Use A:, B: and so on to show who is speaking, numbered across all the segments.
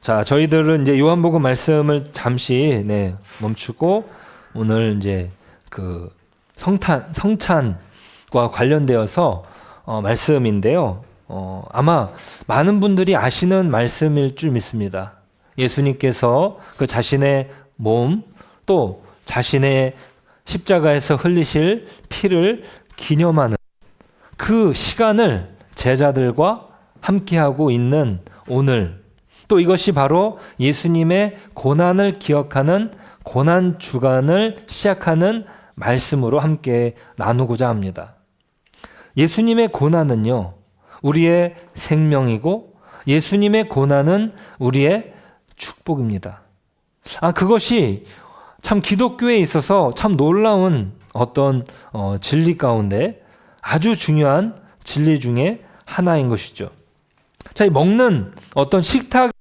A: 자, 저희들은 이제 요한복음 말씀을 잠시 멈추고 오늘 이제 그 성찬과 관련되어서 말씀인데요. 아마 많은 분들이 아시는 말씀일 줄 믿습니다. 예수님께서 그 자신의 몸 또 자신의 십자가에서 흘리실 피를 기념하는 그 시간을 제자들과 함께하고 있는 오늘, 또 이것이 바로 예수님의 고난을 기억하는 고난 주간을 시작하는 말씀으로 함께 나누고자 합니다. 예수님의 고난은요, 우리의 생명이고 예수님의 고난은 우리의 축복입니다. 그것이 참 기독교에 있어서 참 놀라운 어떤 진리 가운데 아주 중요한 진리 중에 하나인 것이죠. 자, 이 먹는 어떤 식탁이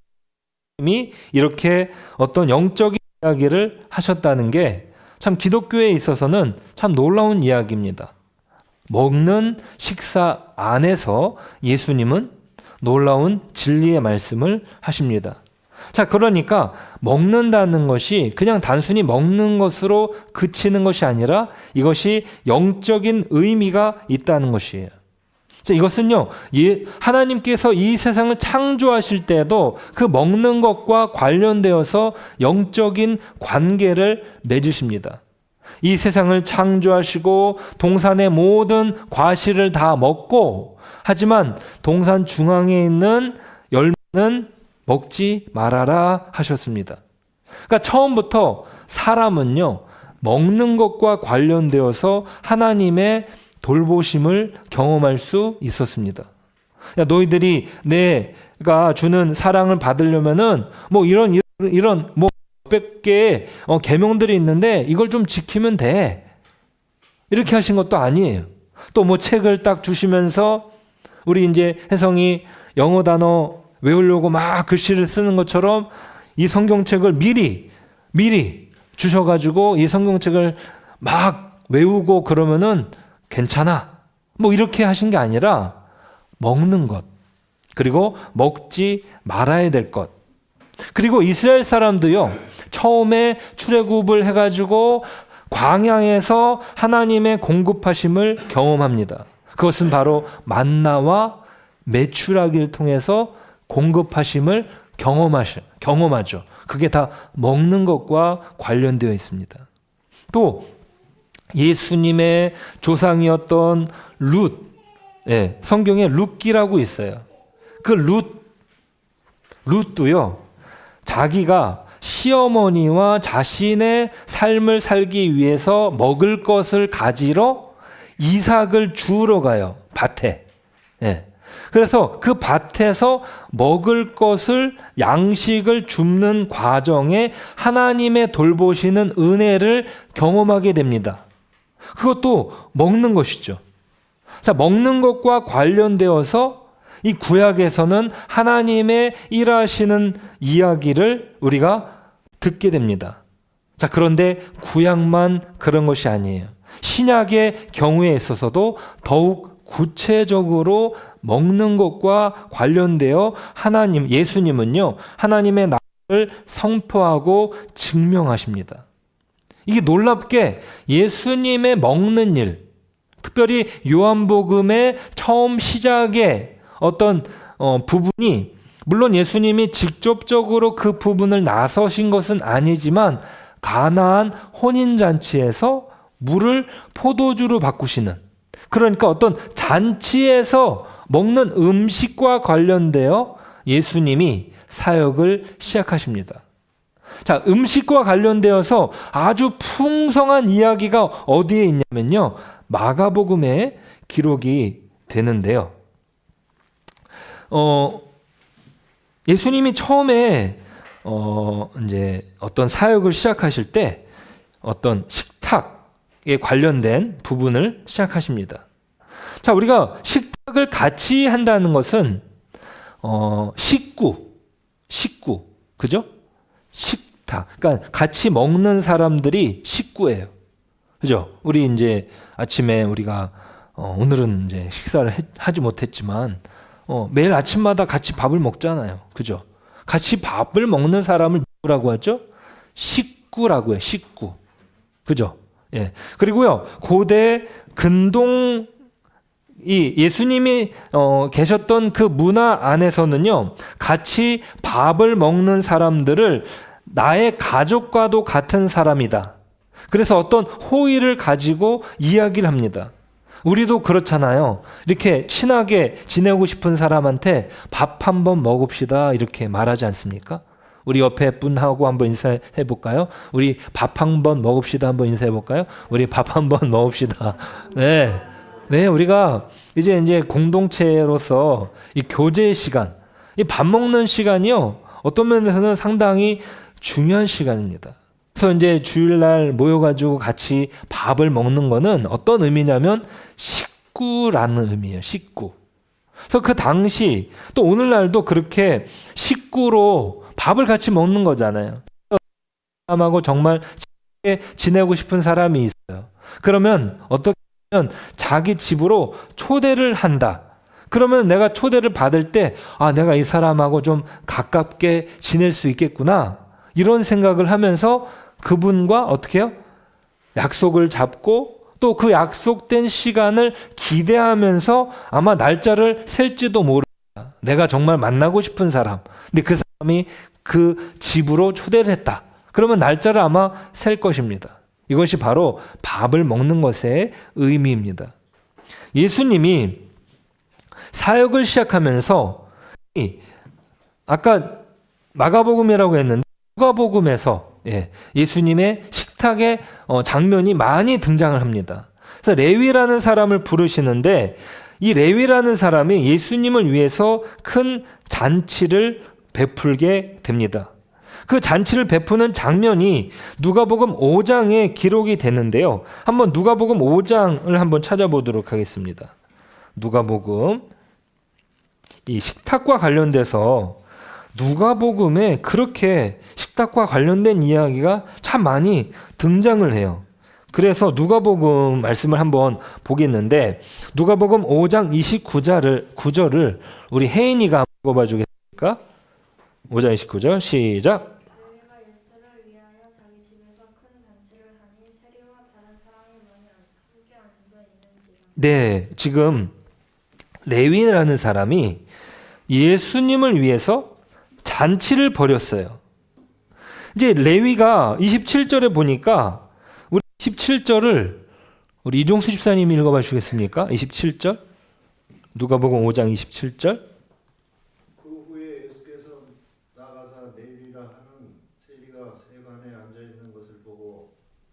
A: 이렇게 어떤 영적인 이야기를 하셨다는 게 참 기독교에 있어서는 참 놀라운 이야기입니다. 먹는 식사 안에서 예수님은 놀라운 진리의 말씀을 하십니다. 자, 그러니까 먹는다는 것이 그냥 단순히 먹는 것으로 그치는 것이 아니라 이것이 영적인 의미가 있다는 것이에요. 자, 이것은요, 하나님께서 이 세상을 창조하실 때에도 그 먹는 것과 관련되어서 영적인 관계를 맺으십니다. 이 세상을 창조하시고 동산의 모든 과실을 다 먹고, 하지만 동산 중앙에 있는 열매는 먹지 말아라 하셨습니다. 그러니까 처음부터 사람은요, 먹는 것과 관련되어서 하나님의 돌보심을 경험할 수 있었습니다. 야, 너희들이 내가 주는 사랑을 받으려면은 뭐 이런 뭐 몇 개의 계명들이 있는데 이걸 좀 지키면 돼. 이렇게 하신 것도 아니에요. 또 뭐 책을 딱 주시면서 우리 이제 혜성이 영어 단어 외우려고 막 글씨를 쓰는 것처럼 이 성경책을 미리 주셔가지고 이 성경책을 막 외우고 그러면은 괜찮아. 뭐 이렇게 하신 게 아니라 먹는 것, 그리고 먹지 말아야 될 것. 그리고 이스라엘 사람도요, 처음에 출애굽을 해가지고 광야에서 하나님의 공급하심을 경험합니다. 그것은 바로 만나와 메추라기를 통해서 공급하심을 경험하죠. 그게 다 먹는 것과 관련되어 있습니다. 또 예수님의 조상이었던 룻, 성경에 룻기라고 있어요. 그 룻도요, 자기가 시어머니와 자신의 삶을 살기 위해서 먹을 것을 가지러 이삭을 주우러 가요. 밭에. 그래서 그 밭에서 먹을 것을, 양식을 줍는 과정에 하나님의 돌보시는 은혜를 경험하게 됩니다. 그것도 먹는 것이죠. 자, 먹는 것과 관련되어서 이 구약에서는 하나님의 일하시는 이야기를 우리가 듣게 됩니다. 자, 그런데 구약만 그런 것이 아니에요. 신약의 경우에 있어서도 더욱 구체적으로 먹는 것과 관련되어 예수님은요, 하나님의 나라를 선포하고 증명하십니다. 이게 놀랍게 예수님의 먹는 일, 특별히 요한복음의 처음 시작에 어떤 부분이, 물론 예수님이 직접적으로 그 부분을 나서신 것은 아니지만 가나안 혼인잔치에서 물을 포도주로 바꾸시는, 그러니까 어떤 잔치에서 먹는 음식과 관련되어 예수님이 사역을 시작하십니다. 자, 음식과 관련되어서 아주 풍성한 이야기가 어디에 있냐면요, 마가복음에 기록이 되는데요. 예수님이 처음에 이제 어떤 사역을 시작하실 때 어떤 식탁에 관련된 부분을 시작하십니다. 자, 우리가 식탁을 같이 한다는 것은 식구, 그죠? 식탁. 그러니까 같이 먹는 사람들이 식구예요. 그죠? 우리 이제 아침에 우리가 오늘은 이제 식사를 하지 못했지만 매일 아침마다 같이 밥을 먹잖아요. 그죠? 같이 밥을 먹는 사람을 누구라고 하죠? 식구라고 해요. 식구. 그죠? 예. 그리고요, 고대 근동 이 예수님이 계셨던 그 문화 안에서는요, 같이 밥을 먹는 사람들을 나의 가족과도 같은 사람이다. 그래서 어떤 호의를 가지고 이야기를 합니다. 우리도 그렇잖아요. 이렇게 친하게 지내고 싶은 사람한테 밥 한번 먹읍시다 이렇게 말하지 않습니까? 우리 옆에 분하고 한번 인사해 볼까요? 우리 밥 한번 먹읍시다 한번 인사해 볼까요? 우리 밥 한번 먹읍시다. 네. 네, 우리가 이제 공동체로서 이 교제의 시간, 이 밥 먹는 시간이요, 어떤 면에서는 상당히 중요한 시간입니다. 그래서 이제 주일날 모여가지고 같이 밥을 먹는 거는 어떤 의미냐면 식구라는 의미예요, 식구. 그래서 그 당시 또 오늘날도 그렇게 식구로 밥을 같이 먹는 거잖아요. 사람하고 정말 친하게 지내고 싶은 사람이 있어요. 그러면 어떻게 하면 자기 집으로 초대를 한다. 그러면 내가 초대를 받을 때 내가 이 사람하고 좀 가깝게 지낼 수 있겠구나. 이런 생각을 하면서 그분과 어떻게 해요? 약속을 잡고 또 그 약속된 시간을 기대하면서 아마 날짜를 셀지도 모릅니다. 내가 정말 만나고 싶은 사람. 근데 그 사람이 그 집으로 초대를 했다. 그러면 날짜를 아마 셀 것입니다. 이것이 바로 밥을 먹는 것의 의미입니다. 예수님이 사역을 시작하면서 아까 마가복음이라고 했는데 누가복음에서 예수님의 식탁의 장면이 많이 등장을 합니다. 그래서 레위라는 사람을 부르시는데 이 레위라는 사람이 예수님을 위해서 큰 잔치를 베풀게 됩니다. 그 잔치를 베푸는 장면이 누가복음 5장에 기록이 되는데요. 한번 누가복음 5장을 한번 찾아보도록 하겠습니다. 누가복음, 이 식탁과 관련돼서 누가복음에 그렇게 식탁과 관련된 이야기가 참 많이 등장을 해요. 그래서 누가복음 말씀을 한번 보겠는데 누가복음 5장 29절을 우리 혜인이가 읽어봐 주겠습니까? 5장 29절 시작.
B: 레위가 예수를 위하여 자기 집에서 큰 잔치를 하니 세리와 다른 사람이 많이 함께 앉아 있는지라.
A: 네, 지금 레위라는 사람이 예수님을 위해서 잔치를 벌였어요. 이제 레위가 27절에 보니까 우리 17절을 우리 이종수 집사님이 읽어봐 주시겠습니까? 27절 누가복음 5장 27절.
C: 그 후에 예수께서 나가사 레위라 하는 세리가 세관에 앉아 있는 것을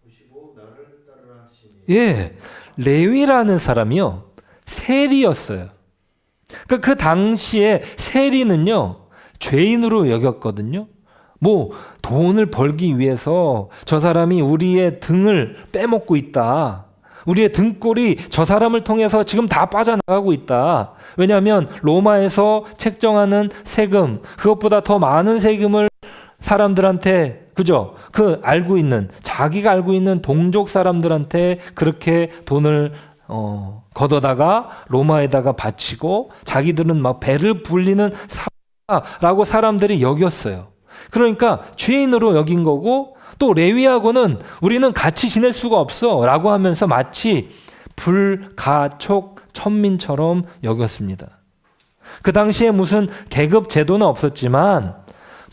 C: 보시고 나를 따르라 하시니.
A: 예, 레위라는 사람이요 세리였어요. 그러니까 그 당시에 세리는요 죄인으로 여겼거든요. 뭐 돈을 벌기 위해서 저 사람이 우리의 등을 빼먹고 있다. 우리의 등골이 저 사람을 통해서 지금 다 빠져나가고 있다. 왜냐하면 로마에서 책정하는 세금, 그것보다 더 많은 세금을 사람들한테, 그죠? 자기가 알고 있는 동족 사람들한테 그렇게 돈을 걷어다가 로마에다가 바치고 자기들은 막 배를 불리는 사라고 사람들이 여겼어요. 그러니까 죄인으로 여긴 거고 또 레위하고는 우리는 같이 지낼 수가 없어 라고 하면서 마치 불가촉 천민처럼 여겼습니다. 그 당시에 무슨 계급 제도는 없었지만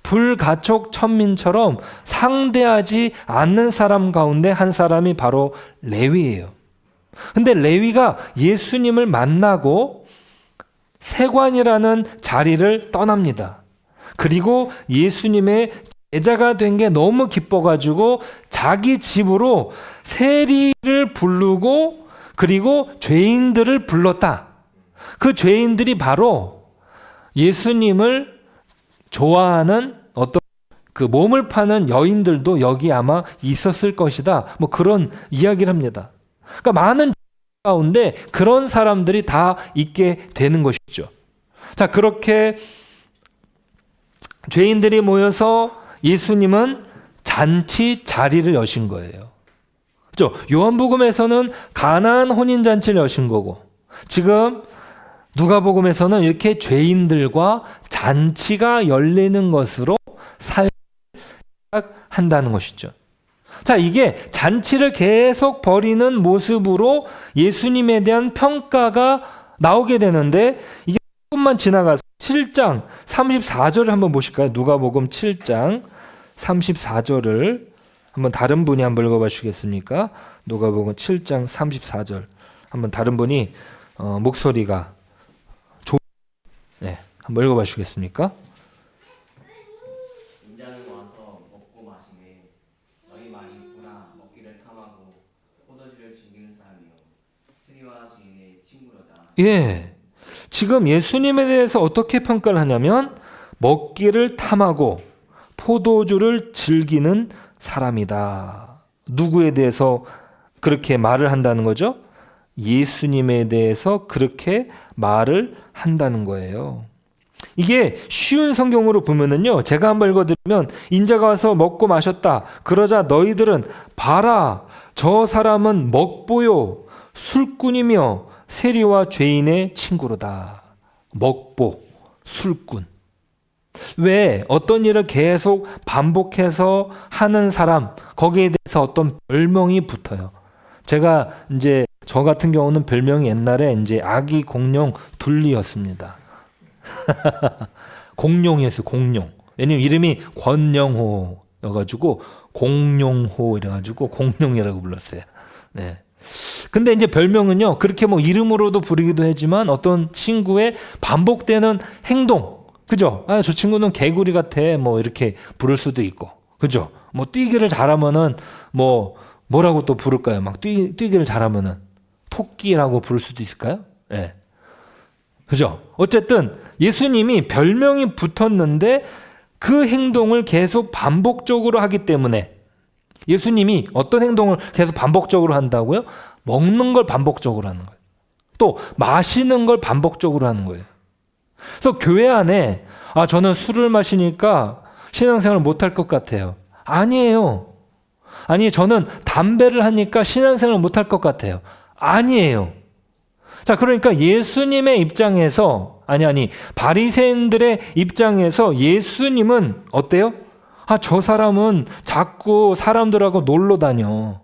A: 불가촉 천민처럼 상대하지 않는 사람 가운데 한 사람이 바로 레위예요. 근데 레위가 예수님을 만나고 세관이라는 자리를 떠납니다. 그리고 예수님의 제자가 된 게 너무 기뻐가지고 자기 집으로 세리를 부르고 그리고 죄인들을 불렀다. 그 죄인들이 바로 예수님을 좋아하는 어떤 그 몸을 파는 여인들도 여기 아마 있었을 것이다. 뭐 그런 이야기를 합니다. 그러니까 많은 가운데 그런 사람들이 다 있게 되는 것이죠. 자, 그렇게 죄인들이 모여서 예수님은 잔치 자리를 여신 거예요. 그렇죠? 요한복음에서는 가나안 혼인 잔치를 여신 거고 지금 누가복음에서는 이렇게 죄인들과 잔치가 열리는 것으로 한다는 것이죠. 자, 이게 잔치를 계속 벌이는 모습으로 예수님에 대한 평가가 나오게 되는데, 이게 조금만 지나가서 7장 34절을 한번 보실까요? 누가복음 7장 34절을 한번 다른 분이 한번 읽어봐 주시겠습니까? 누가복음 7장 34절 한번 다른 분이 목소리가 네, 한번 읽어봐 주시겠습니까?
D: 인자는 와서 먹고 마시매 너희 말이 있구나. 먹기를 탐하고 포도주를 즐기는 사람이요 세리와 죄인의 친구로다.
A: 예, 지금 예수님에 대해서 어떻게 평가를 하냐면 먹기를 탐하고 포도주를 즐기는 사람이다. 누구에 대해서 그렇게 말을 한다는 거죠? 예수님에 대해서 그렇게 말을 한다는 거예요. 이게 쉬운 성경으로 보면은요, 제가 한번 읽어드리면, 인자가 와서 먹고 마셨다. 그러자 너희들은 봐라, 저 사람은 먹보요 술꾼이며 세리와 죄인의 친구로다. 먹보, 술꾼. 왜 어떤 일을 계속 반복해서 하는 사람, 거기에 대해서 어떤 별명이 붙어요. 제가 이제 저 같은 경우는 별명이 옛날에 이제 아기 공룡 둘리였습니다. 공룡이었어요, 공룡. 왜냐면 이름이 권영호여가지고 공룡호 이래가지고 공룡이라고 불렀어요. 네. 근데 이제 별명은요, 그렇게 뭐 이름으로도 부르기도 하지만 어떤 친구의 반복되는 행동, 그죠? 아, 저 친구는 개구리 같아, 뭐 이렇게 부를 수도 있고, 그죠? 뭐 뛰기를 잘하면은 뭐라고 또 부를까요? 막 뛰기를 잘하면은 토끼라고 부를 수도 있을까요? 예. 네. 그죠? 어쨌든 예수님이 별명이 붙었는데 그 행동을 계속 반복적으로 하기 때문에, 예수님이 어떤 행동을 계속 반복적으로 한다고요? 먹는 걸 반복적으로 하는 거예요. 또 마시는 걸 반복적으로 하는 거예요. 그래서 교회 안에 저는 술을 마시니까 신앙생활을 못할 것 같아요. 아니에요. 아니, 저는 담배를 하니까 신앙생활을 못할 것 같아요. 아니에요. 자, 그러니까 예수님의 입장에서, 바리새인들의 입장에서 예수님은 어때요? 저 사람은 자꾸 사람들하고 놀러 다녀.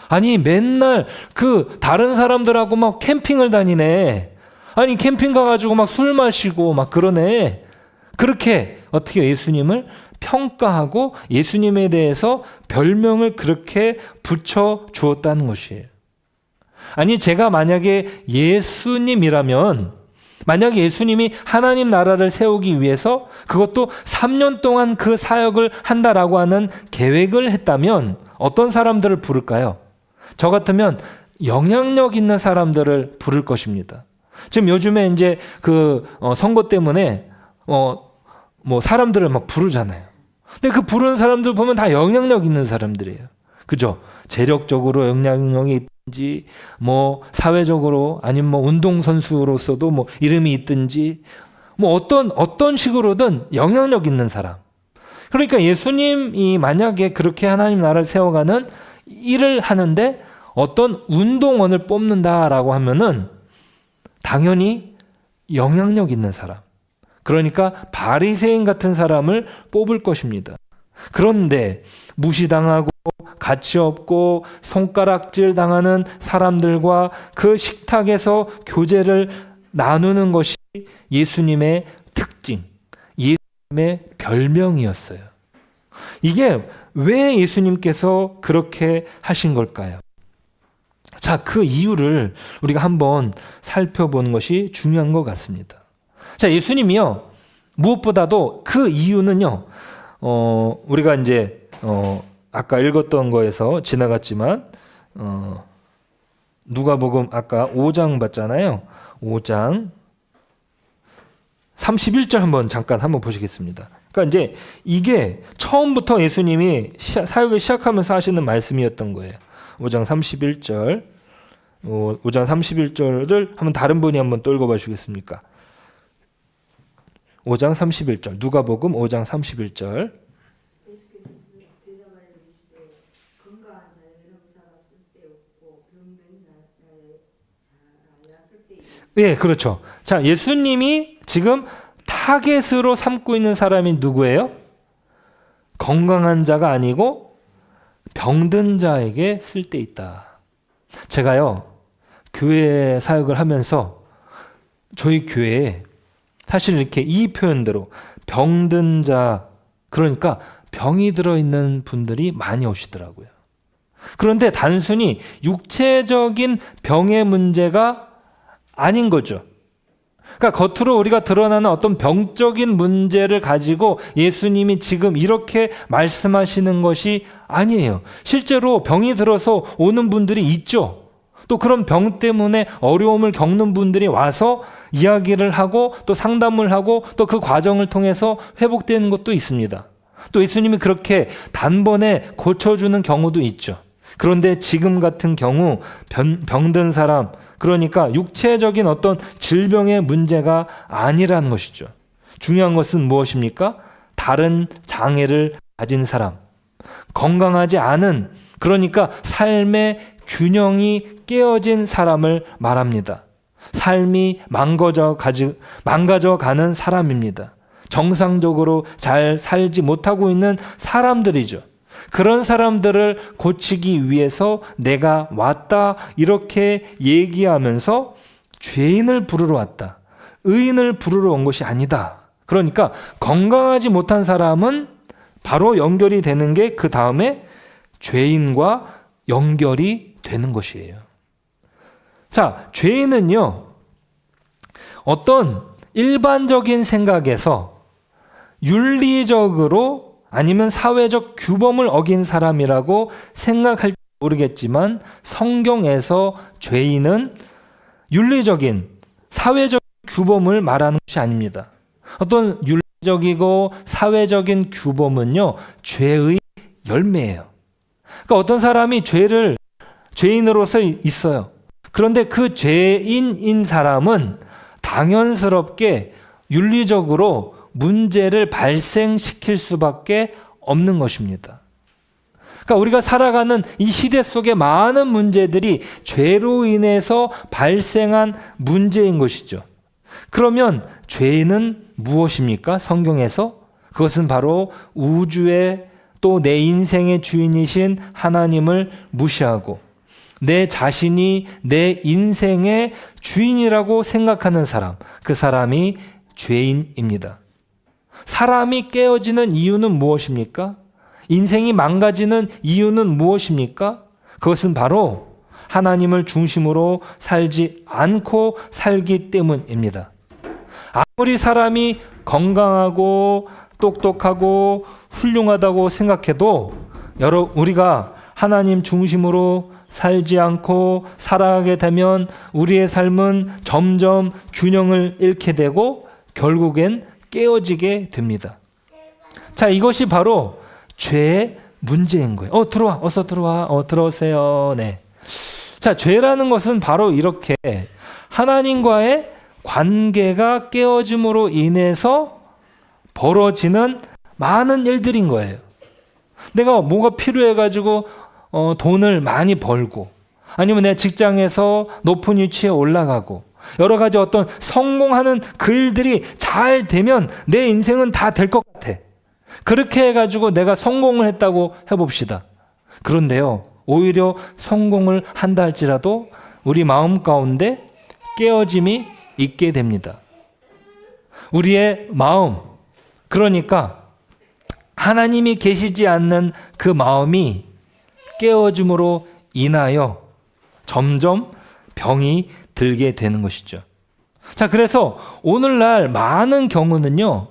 A: 아니, 맨날 그 다른 사람들하고 막 캠핑을 다니네. 아니, 캠핑 가가지고 막 술 마시고 막 그러네. 그렇게 어떻게 예수님을 평가하고 예수님에 대해서 별명을 그렇게 붙여 주었다는 것이에요. 아니, 제가 만약에 예수님이라면, 만약에 예수님이 하나님 나라를 세우기 위해서 그것도 3년 동안 그 사역을 한다라고 하는 계획을 했다면 어떤 사람들을 부를까요? 저 같으면 영향력 있는 사람들을 부를 것입니다. 지금 요즘에 이제 그 선거 때문에 사람들을 막 부르잖아요. 근데 그 부르는 사람들 보면 다 영향력 있는 사람들이에요. 그죠? 재력적으로 영향력이 있든지, 사회적으로, 아니면 운동선수로서도 이름이 있든지, 어떤 식으로든 영향력 있는 사람. 그러니까 예수님이 만약에 그렇게 하나님 나라를 세워가는 일을 하는데 어떤 운동원을 뽑는다라고 하면은 당연히 영향력 있는 사람. 그러니까 바리새인 같은 사람을 뽑을 것입니다. 그런데 무시당하고 가치 없고 손가락질 당하는 사람들과 그 식탁에서 교제를 나누는 것이 예수님의 특징, 예수님의 별명이었어요. 이게 왜 예수님께서 그렇게 하신 걸까요? 자, 그 이유를 우리가 한번 살펴보는 것이 중요한 것 같습니다. 자, 예수님이요, 무엇보다도 그 이유는요, 우리가 이제 아까 읽었던 거에서 지나갔지만 누가복음 아까 5장 봤잖아요. 5장 31절 한번 보시겠습니다. 그러니까 이제 이게 처음부터 예수님이 사역을 시작하면서 하시는 말씀이었던 거예요. 5장 31절. 5장 31절을 한번 다른 분이 한번 또 읽어봐 주시겠습니까? 5장 31절. 누가복음 5장 31절.
E: 예수께서 대답하여 이르시되 건강한 자에게는 의사가 쓸데없고 병든 자에 쓸데있고
A: 예, 그렇죠. 자, 예수님이 지금 타겟으로 삼고 있는 사람이 누구예요? 건강한 자가 아니고 병든 자에게 쓸 데 있다. 제가요, 교회 사역을 하면서 저희 교회에 사실 이렇게 이 표현대로 병든 자, 그러니까 병이 들어있는 분들이 많이 오시더라고요. 그런데 단순히 육체적인 병의 문제가 아닌 거죠. 그러니까 겉으로 우리가 드러나는 어떤 병적인 문제를 가지고 예수님이 지금 이렇게 말씀하시는 것이 아니에요. 실제로 병이 들어서 오는 분들이 있죠. 또 그런 병 때문에 어려움을 겪는 분들이 와서 이야기를 하고 또 상담을 하고 또 그 과정을 통해서 회복되는 것도 있습니다. 또 예수님이 그렇게 단번에 고쳐주는 경우도 있죠. 그런데 지금 같은 경우 병든 사람, 그러니까 육체적인 어떤 질병의 문제가 아니라는 것이죠. 중요한 것은 무엇입니까? 다른 장애를 가진 사람, 건강하지 않은, 그러니까 삶의 균형이 깨어진 사람을 말합니다. 삶이 망가져 가는 사람입니다. 정상적으로 잘 살지 못하고 있는 사람들이죠. 그런 사람들을 고치기 위해서 내가 왔다, 이렇게 얘기하면서 죄인을 부르러 왔다, 의인을 부르러 온 것이 아니다. 그러니까 건강하지 못한 사람은 바로 연결이 되는 게 그 다음에 죄인과 연결이 되는 것이에요. 자, 죄인은요, 어떤 일반적인 생각에서 윤리적으로 아니면 사회적 규범을 어긴 사람이라고 생각할지 모르겠지만 성경에서 죄인은 윤리적인 사회적 규범을 말하는 것이 아닙니다. 어떤 윤리적이고 사회적인 규범은요, 죄의 열매예요. 그러니까 어떤 사람이 죄인으로서 있어요. 그런데 그 죄인인 사람은 당연스럽게 윤리적으로 문제를 발생시킬 수밖에 없는 것입니다. 그러니까 우리가 살아가는 이 시대 속의 많은 문제들이 죄로 인해서 발생한 문제인 것이죠. 그러면 죄는 무엇입니까? 성경에서 그것은 바로 우주의 또 내 인생의 주인이신 하나님을 무시하고 내 자신이 내 인생의 주인이라고 생각하는 사람, 그 사람이 죄인입니다. 사람이 깨어지는 이유는 무엇입니까? 인생이 망가지는 이유는 무엇입니까? 그것은 바로 하나님을 중심으로 살지 않고 살기 때문입니다. 아무리 사람이 건강하고 똑똑하고 훌륭하다고 생각해도 우리가 하나님 중심으로 살지 않고 살아가게 되면 우리의 삶은 점점 균형을 잃게 되고 결국엔 깨어지게 됩니다. 자, 이것이 바로 죄의 문제인 거예요. 들어와, 어서 들어와, 들어오세요. 네. 자, 죄라는 것은 바로 이렇게 하나님과의 관계가 깨어짐으로 인해서 벌어지는 많은 일들인 거예요. 내가 뭐가 필요해가지고 돈을 많이 벌고, 아니면 내 직장에서 높은 위치에 올라가고, 여러 가지 어떤 성공하는 그 일들이 잘 되면 내 인생은 다 될 것 같아. 그렇게 해가지고 내가 성공을 했다고 해봅시다. 그런데요, 오히려 성공을 한다 할지라도 우리 마음 가운데 깨어짐이 있게 됩니다. 우리의 마음, 그러니까 하나님이 계시지 않는 그 마음이 깨어짐으로 인하여 점점 병이 들게 되는 것이죠. 자, 그래서 오늘날 많은 경우는요,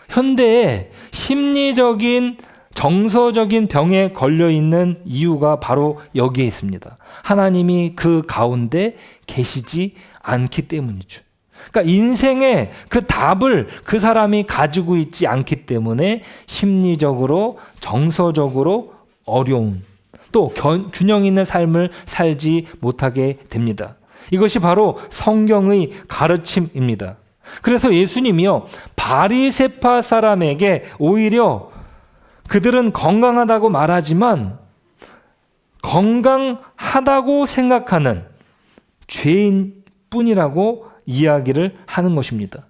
A: 현대의 심리적인 정서적인 병에 걸려 있는 이유가 바로 여기에 있습니다. 하나님이 그 가운데 계시지 않기 때문이죠. 그러니까 인생의 그 답을 그 사람이 가지고 있지 않기 때문에 심리적으로 정서적으로 어려운, 또 균형 있는 삶을 살지 못하게 됩니다. 이것이 바로 성경의 가르침입니다. 그래서 예수님이요, 바리새파 사람에게 오히려 그들은 건강하다고 말하지만 건강하다고 생각하는 죄인뿐이라고 이야기를 하는 것입니다.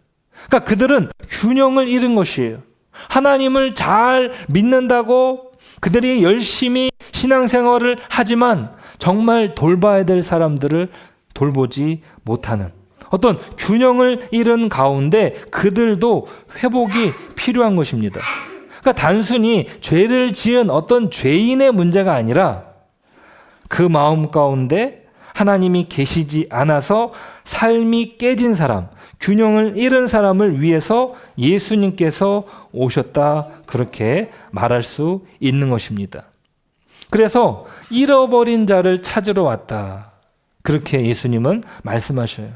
A: 그러니까 그들은 균형을 잃은 것이에요. 하나님을 잘 믿는다고 그들이 열심히 신앙생활을 하지만 정말 돌봐야 될 사람들을 돌보지 못하는 어떤 균형을 잃은 가운데 그들도 회복이 필요한 것입니다. 그러니까 단순히 죄를 지은 어떤 죄인의 문제가 아니라 그 마음 가운데 하나님이 계시지 않아서 삶이 깨진 사람, 균형을 잃은 사람을 위해서 예수님께서 오셨다, 그렇게 말할 수 있는 것입니다. 그래서 잃어버린 자를 찾으러 왔다, 그렇게 예수님은 말씀하셔요.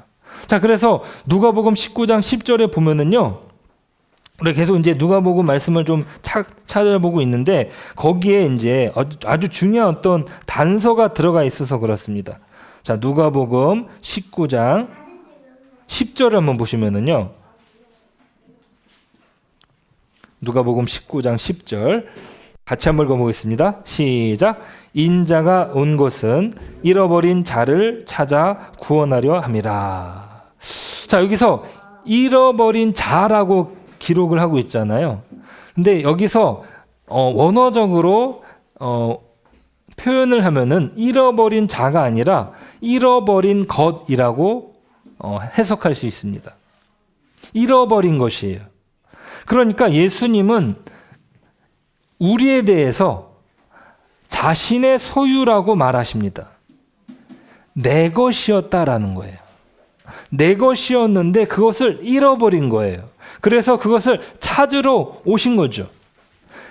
A: 자, 그래서 누가복음 19장 10절에 보면은요, 우리 계속 이제 누가복음 말씀을 좀 찾아보고 있는데 거기에 이제 아주 중요한 어떤 단서가 들어가 있어서 그렇습니다. 자, 누가복음 19장 10절을 한번 보시면은요, 누가복음 19장 10절 같이 한번 읽어보겠습니다. 시작. 인자가 온 것은 잃어버린 자를 찾아 구원하려 함이라. 자, 여기서 잃어버린 자라고 기록을 하고 있잖아요. 근데 여기서 원어적으로 표현을 하면은 잃어버린 자가 아니라 잃어버린 것이라고 해석할 수 있습니다. 잃어버린 것이에요. 그러니까 예수님은 우리에 대해서 자신의 소유라고 말하십니다. 내 것이었다라는 거예요. 내 것이었는데 그것을 잃어버린 거예요. 그래서 그것을 찾으러 오신 거죠.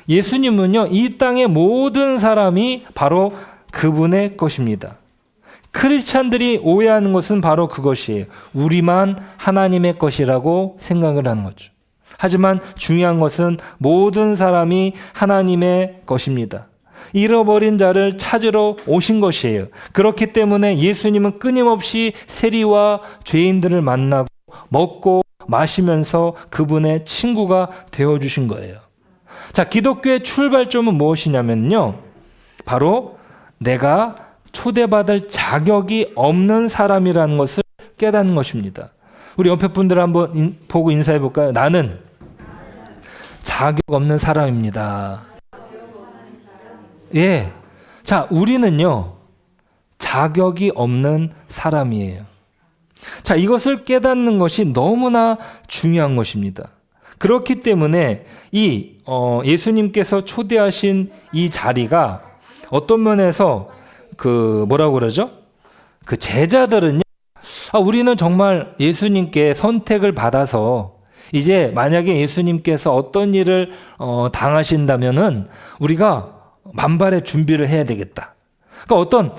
A: 예수님은요, 이 땅의 모든 사람이 바로 그분의 것입니다. 크리스찬들이 오해하는 것은 바로 그것이에요. 우리만 하나님의 것이라고 생각을 하는 거죠. 하지만 중요한 것은 모든 사람이 하나님의 것입니다. 잃어버린 자를 찾으러 오신 것이에요. 그렇기 때문에 예수님은 끊임없이 세리와 죄인들을 만나고 먹고 마시면서 그분의 친구가 되어주신 거예요. 자, 기독교의 출발점은 무엇이냐면요, 바로 내가 초대받을 자격이 없는 사람이라는 것을 깨닫는 것입니다. 우리 옆에 분들 한번 보고 인사해 볼까요? 나는 자격 없는 사람입니다. 예. 자, 우리는요, 자격이 없는 사람이에요. 자, 이것을 깨닫는 것이 너무나 중요한 것입니다. 그렇기 때문에 이 예수님께서 초대하신 이 자리가 어떤 면에서 뭐라고 그러죠? 그 제자들은요, 우리는 정말 예수님께 선택을 받아서 이제 만약에 예수님께서 어떤 일을 당하신다면은 우리가 만발의 준비를 해야 되겠다. 그러니까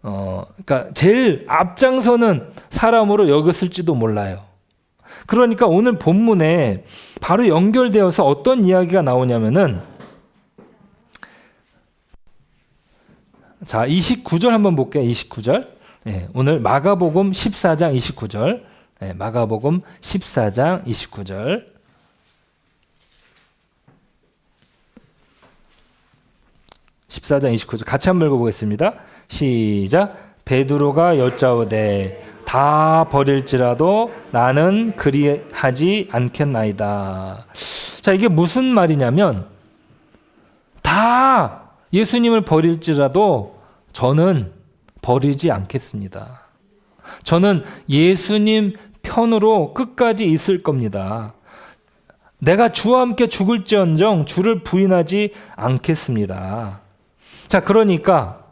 A: 그러니까 제일 앞장서는 사람으로 여겼을지도 몰라요. 그러니까 오늘 본문에 바로 연결되어서 어떤 이야기가 나오냐면은, 자, 29절 한번 볼게요. 29절. 네, 오늘 마가복음 14장 29절. 네, 마가복음 14장 29절. 같이 한번 읽어보겠습니다. 시작. 베드로가 여짜오되 다 버릴지라도 나는 그리하지 않겠나이다. 자, 이게 무슨 말이냐면, 다 예수님을 버릴지라도 저는 버리지 않겠습니다. 저는 예수님 편으로 끝까지 있을 겁니다. 내가 주와 함께 죽을지언정 주를 부인하지 않겠습니다. 자, 그러니까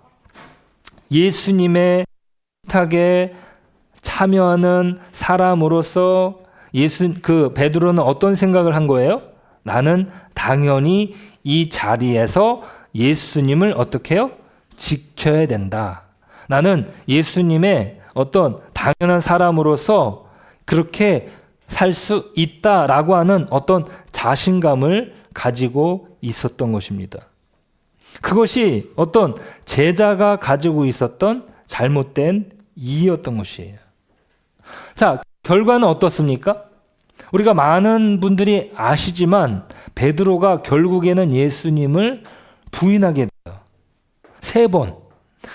A: 예수님의 부탁에 참여하는 사람으로서 베드로는 어떤 생각을 한 거예요? 나는 당연히 이 자리에서 예수님을 어떻게 해요? 지켜야 된다. 나는 예수님의 어떤 당연한 사람으로서 그렇게 살 수 있다라고 하는 어떤 자신감을 가지고 있었던 것입니다. 그것이 어떤 제자가 가지고 있었던 잘못된 이해였던 것이에요. 자, 결과는 어떻습니까? 우리가 많은 분들이 아시지만 베드로가 결국에는 예수님을 부인하게 돼요. 3번.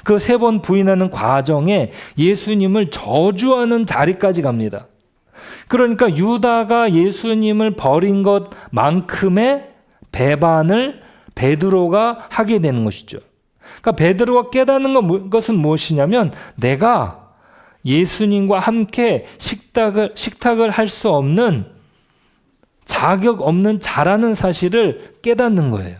A: 그 3번 부인하는 과정에 예수님을 저주하는 자리까지 갑니다. 그러니까 유다가 예수님을 버린 것만큼의 배반을 베드로가 하게 되는 것이죠. 그러니까 베드로가 깨닫는 것은 무엇이냐면 내가 예수님과 함께 식탁을 할 수 없는 자격 없는 자라는 사실을 깨닫는 거예요.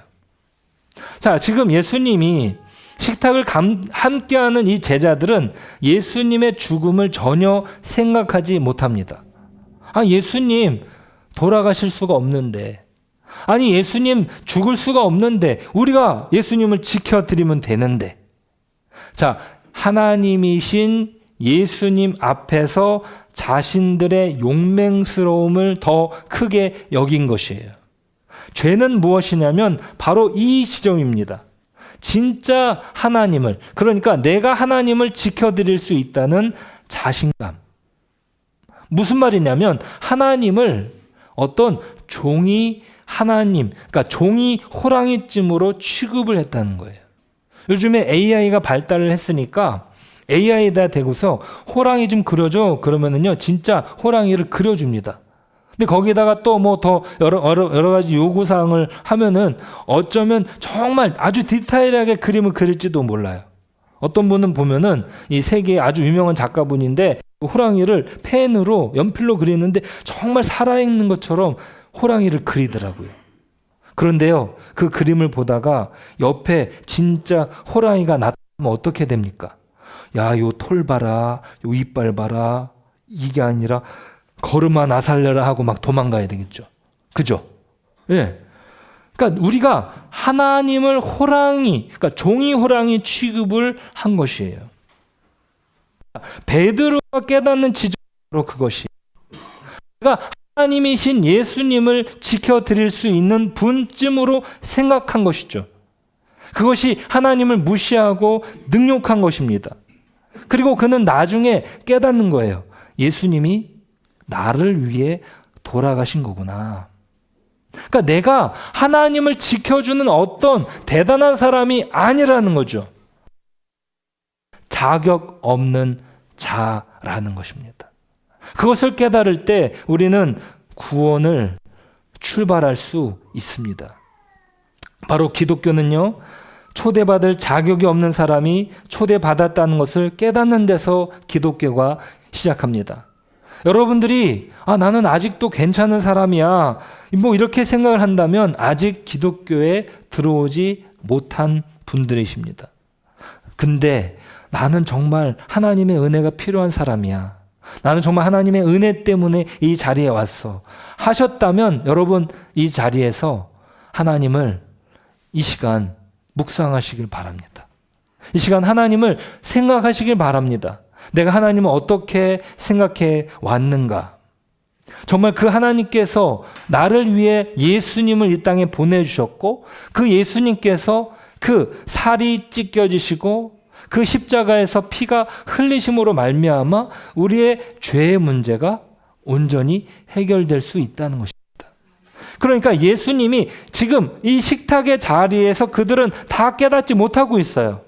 A: 자, 지금 예수님이 식탁을 함께하는 이 제자들은 예수님의 죽음을 전혀 생각하지 못합니다. 예수님 돌아가실 수가 없는데, 아니 예수님 죽을 수가 없는데 우리가 예수님을 지켜드리면 되는데. 자, 하나님이신 예수님 앞에서 자신들의 용맹스러움을 더 크게 여긴 것이에요. 죄는 무엇이냐면 바로 이 지점입니다. 진짜 하나님을, 그러니까 내가 하나님을 지켜드릴 수 있다는 자신감. 무슨 말이냐면 하나님을 어떤 종이 하나님, 그러니까 종이 호랑이쯤으로 취급을 했다는 거예요. 요즘에 AI가 발달을 했으니까 AI에다 대고서 호랑이 좀 그려줘 그러면은요 진짜 호랑이를 그려줍니다. 근데 거기다가 또 뭐 더 여러 가지 요구사항을 하면은 어쩌면 정말 아주 디테일하게 그림을 그릴지도 몰라요. 어떤 분은 보면은 이 세계의 아주 유명한 작가분인데 호랑이를 펜으로 연필로 그리는데 정말 살아있는 것처럼 호랑이를 그리더라고요. 그런데요, 그 그림을 보다가 옆에 진짜 호랑이가 나타나면 어떻게 됩니까? 야, 요 털 봐라, 요 이빨 봐라, 이게 아니라 걸음아 나 살려라 하고 막 도망가야 되겠죠. 그죠? 예. 그러니까 우리가 하나님을 호랑이, 그러니까 종이 호랑이 취급을 한 것이에요. 베드로가 깨닫는 지점으로 그것이. 그러니까 하나님이신 예수님을 지켜드릴 수 있는 분쯤으로 생각한 것이죠. 그것이 하나님을 무시하고 능욕한 것입니다. 그리고 그는 나중에 깨닫는 거예요. 예수님이 나를 위해 돌아가신 거구나. 그러니까 내가 하나님을 지켜주는 어떤 대단한 사람이 아니라는 거죠. 자격 없는 자라는 것입니다. 그것을 깨달을 때 우리는 구원을 출발할 수 있습니다. 바로 기독교는요, 초대받을 자격이 없는 사람이 초대받았다는 것을 깨닫는 데서 기독교가 시작합니다. 여러분들이 나는 아직도 괜찮은 사람이야 뭐 이렇게 생각을 한다면 아직 기독교에 들어오지 못한 분들이십니다. 근데 나는 정말 하나님의 은혜가 필요한 사람이야, 나는 정말 하나님의 은혜 때문에 이 자리에 왔어 하셨다면 여러분 이 자리에서 하나님을 이 시간 묵상하시길 바랍니다. 이 시간 하나님을 생각하시길 바랍니다. 내가 하나님을 어떻게 생각해 왔는가? 정말 그 하나님께서 나를 위해 예수님을 이 땅에 보내주셨고 그 예수님께서 그 살이 찢겨지시고 그 십자가에서 피가 흘리심으로 말미암아 우리의 죄의 문제가 온전히 해결될 수 있다는 것입니다. 그러니까 예수님이 지금 이 식탁의 자리에서 그들은 다 깨닫지 못하고 있어요.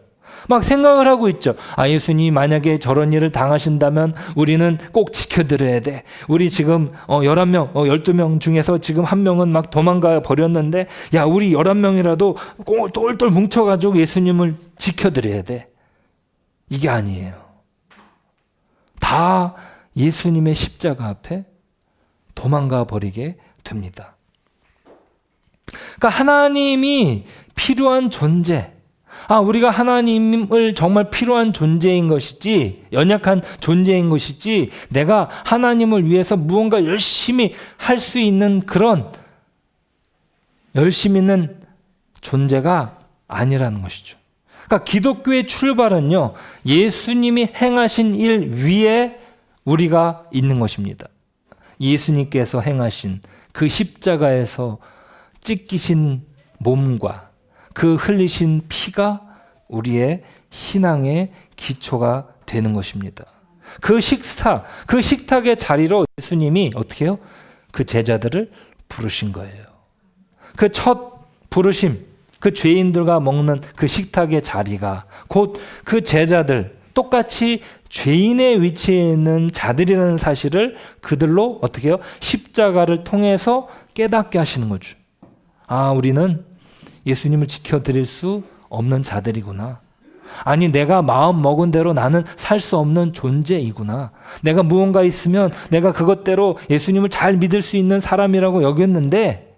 A: 막 생각을 하고 있죠. 예수님이 만약에 저런 일을 당하신다면 우리는 꼭 지켜드려야 돼. 우리 지금 11명, 12명 중에서 지금 한 명은 막 도망가 버렸는데 야, 우리 11명이라도 꼭 똘똘 뭉쳐가지고 예수님을 지켜드려야 돼. 이게 아니에요. 다 예수님의 십자가 앞에 도망가 버리게 됩니다. 그러니까 하나님이 필요한 존재, 우리가 하나님을 정말 필요한 존재인 것이지, 연약한 존재인 것이지, 내가 하나님을 위해서 무언가 열심히 할 수 있는 그런 열심 있는 존재가 아니라는 것이죠. 그러니까 기독교의 출발은요, 예수님이 행하신 일 위에 우리가 있는 것입니다. 예수님께서 행하신 그 십자가에서 찢기신 몸과 그 흘리신 피가 우리의 신앙의 기초가 되는 것입니다. 그 식탁의 자리로 예수님이 어떻게 해요? 그 제자들을 부르신 거예요. 그 첫 부르심, 그 죄인들과 먹는 그 식탁의 자리가 곧 그 제자들, 똑같이 죄인의 위치에 있는 자들이라는 사실을 그들로 어떻게 해요? 십자가를 통해서 깨닫게 하시는 거죠. 아, 우리는 예수님을 지켜드릴 수 없는 자들이구나. 아니, 내가 마음 먹은 대로 나는 살 수 없는 존재이구나. 내가 무언가 있으면 내가 그것대로 예수님을 잘 믿을 수 있는 사람이라고 여겼는데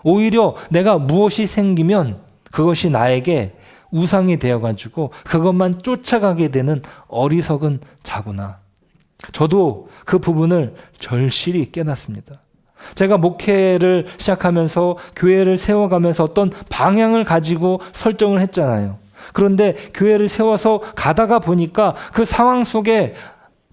A: 오히려 내가 무엇이 생기면 그것이 나에게 우상이 되어가지고 그것만 쫓아가게 되는 어리석은 자구나. 저도 그 부분을 절실히 깨닫습니다. 제가 목회를 시작하면서 교회를 세워가면서 어떤 방향을 가지고 설정을 했잖아요. 그런데 교회를 세워서 가다가 보니까 그 상황 속에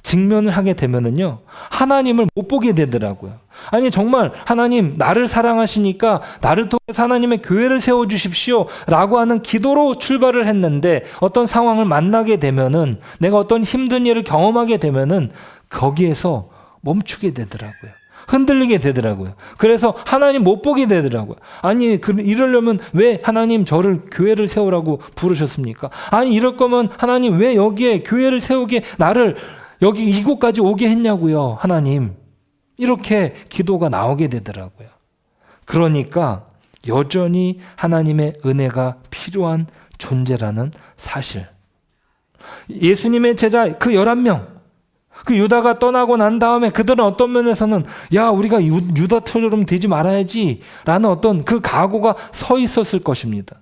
A: 직면을 하게 되면은요, 하나님을 못 보게 되더라고요. 아니, 정말 하나님 나를 사랑하시니까 나를 통해서 하나님의 교회를 세워주십시오 라고 하는 기도로 출발을 했는데 어떤 상황을 만나게 되면은 내가 어떤 힘든 일을 경험하게 되면은 거기에서 멈추게 되더라고요. 흔들리게 되더라고요. 그래서 하나님 못 보게 되더라고요. 아니, 이러려면 왜 하나님 저를 교회를 세우라고 부르셨습니까? 아니, 이럴 거면 하나님 왜 여기에 교회를 세우게 나를 여기 이곳까지 오게 했냐고요, 하나님. 이렇게 기도가 나오게 되더라고요. 그러니까 여전히 하나님의 은혜가 필요한 존재라는 사실. 예수님의 제자 그 11명, 그 유다가 떠나고 난 다음에 그들은 어떤 면에서는 야, 우리가 유다처럼 되지 말아야지 라는 어떤 그 각오가 서 있었을 것입니다.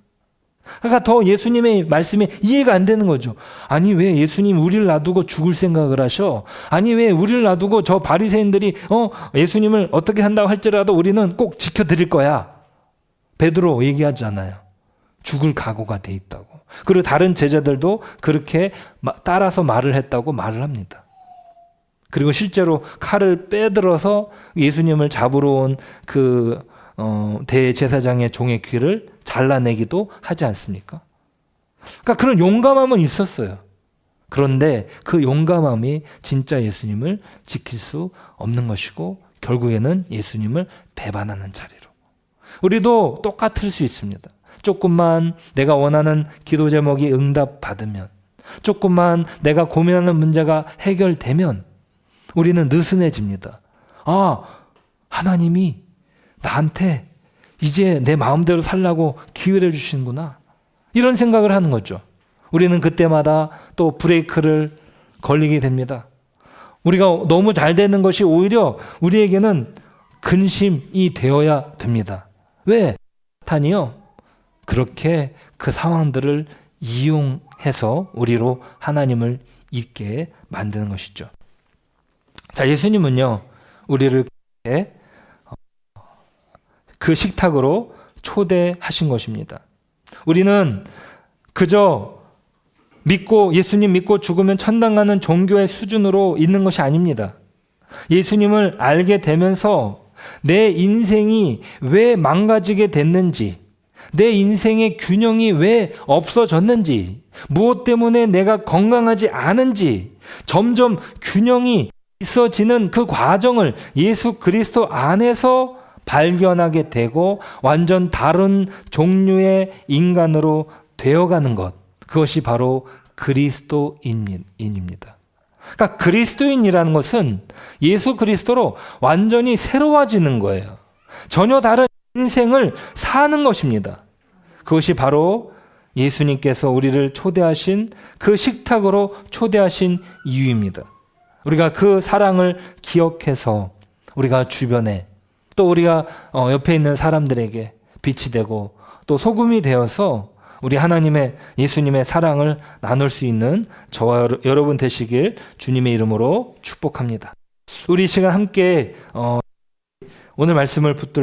A: 그러니까 더 예수님의 말씀이 이해가 안 되는 거죠. 아니, 왜 예수님 우리를 놔두고 죽을 생각을 하셔? 아니, 왜 우리를 놔두고 저 바리새인들이 예수님을 어떻게 한다고 할지라도 우리는 꼭 지켜드릴 거야. 베드로 얘기하잖아요. 죽을 각오가 돼 있다고. 그리고 다른 제자들도 그렇게 따라서 말을 했다고 말을 합니다. 그리고 실제로 칼을 빼들어서 예수님을 잡으러 온 그 대제사장의 종의 귀를 잘라내기도 하지 않습니까? 그러니까 그런 용감함은 있었어요. 그런데 그 용감함이 진짜 예수님을 지킬 수 없는 것이고 결국에는 예수님을 배반하는 자리로. 우리도 똑같을 수 있습니다. 조금만 내가 원하는 기도 제목이 응답받으면, 조금만 내가 고민하는 문제가 해결되면 우리는 느슨해집니다. 아, 하나님이 나한테 이제 내 마음대로 살라고 기회를 주시는구나. 이런 생각을 하는 거죠. 우리는 그때마다 또 브레이크를 걸리게 됩니다. 우리가 너무 잘 되는 것이 오히려 우리에게는 근심이 되어야 됩니다. 왜? 사탄이요, 그렇게 그 상황들을 이용해서 우리로 하나님을 잊게 만드는 것이죠. 자, 예수님은요, 우리를 그 식탁으로 초대하신 것입니다. 우리는 그저 예수님 믿고 죽으면 천당 가는 종교의 수준으로 있는 것이 아닙니다. 예수님을 알게 되면서 내 인생이 왜 망가지게 됐는지, 내 인생의 균형이 왜 없어졌는지, 무엇 때문에 내가 건강하지 않은지 점점 균형이 있어지는 그 과정을 예수 그리스도 안에서 발견하게 되고 완전 다른 종류의 인간으로 되어가는 것, 그것이 바로 그리스도인입니다. 그러니까 그리스도인이라는 것은 예수 그리스도로 완전히 새로워지는 거예요. 전혀 다른 인생을 사는 것입니다. 그것이 바로 예수님께서 우리를 초대하신 그 식탁으로 초대하신 이유입니다. 우리가 그 사랑을 기억해서 우리가 주변에 또 우리가 옆에 있는 사람들에게 빛이 되고 또 소금이 되어서 우리 하나님의 예수님의 사랑을 나눌 수 있는 저와 여러분 되시길 주님의 이름으로 축복합니다. 우리 이 시간 함께 오늘 말씀을 붙들고